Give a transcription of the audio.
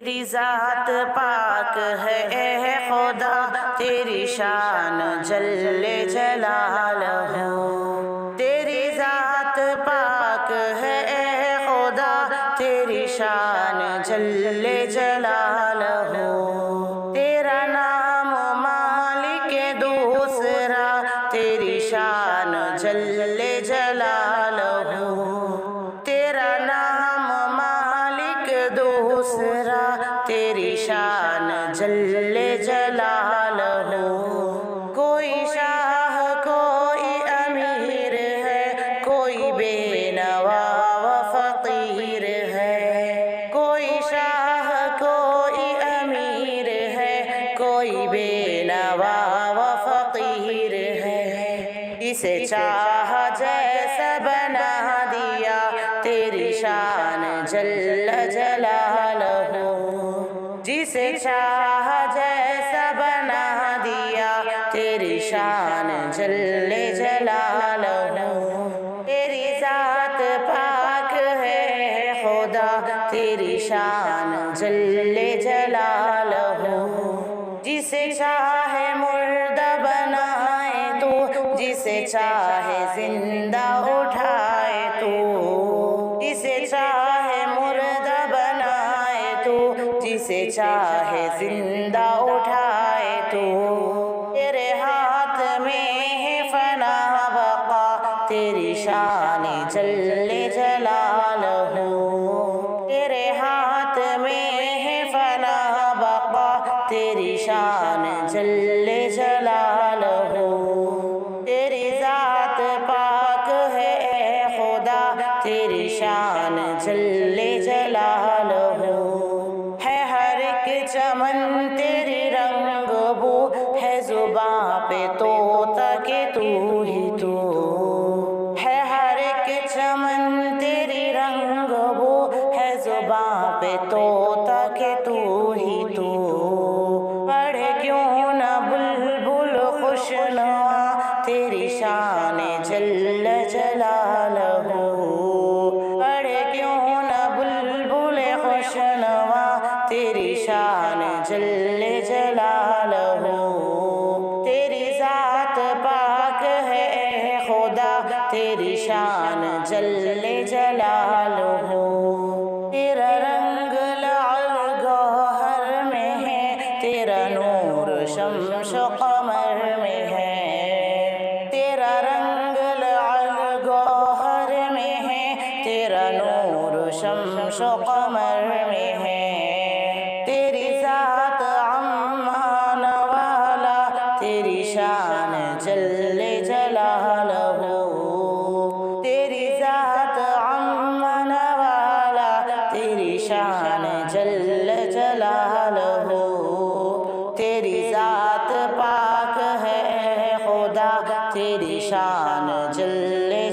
تیری ذات پاک ہے اے خدا، تیری شان جل جلالہ، تیری ذات پاک ہے اے خدا، تیری شان جل جلالہ، تیرا نام مالک دوسرا، تیری شان جل جلالہ، تیرا نام مالک دوسرا، تیری شان جل جلالہ، کوئی شاہ کوئی امیر ہے، کوئی بے نوا و فقیر ہے، کوئی شاہ کوئی امیر ہے، کوئی بے نوا و فقیر ہے، جسے چاہا جیسا بنا دیا، تیری شان جل جلالہ، جسے چاہا جیسا بنا دیا، تیری شان جل جلالہ، تیری ذات پاک ہے خدا، تیری شان جل جلالہ، جسے چاہے مردہ بنائے تو، جسے چاہے زندہ اٹھائے تو، جسے چاہے مردہ بنائے تو، جسے چاہے زندہ اٹھائے تو، تیرے ہاتھ میں ہے فنا بقا، تیری شان جل جلالہ، تیرے ہاتھ میں ہے فنا بقا، تیری شان جل جلالہ، تیری ذات پاک ہے اے خدا، تیری شان جل جلالہ، ہے ہر ایک چمن تیری رنگ بو، ہے زباں پہ طوطا کہ تو ہی تو، ہے ہر ایک چمن تیری رنگ بو، ہے زباں پہ طوطا کہ تو ہی تو، پڑھے کیوں نہ بلبل خوشنوا، تیری شان جل جلالہ، پڑھے کیوں نہ بلبل خوشنوا، تیری شان جل جلالہ، تیری ذات پاک ہے اے خدا، تیری شان جل جلالہ، تیرا رنگ لعل گوہر میں ہے، تیرا نور شمس و قمر میں ہے، تیرا رنگ لعل گوہر میں ہے، تیرا نور شمس و قمر میں ہے، تیری ذات عمان والا، تیری شان جل جلالہ، تیری ذات عمان والا، تیری شان جل جلالہ، تیری ذات پاک ہے خدا، تیری شان جل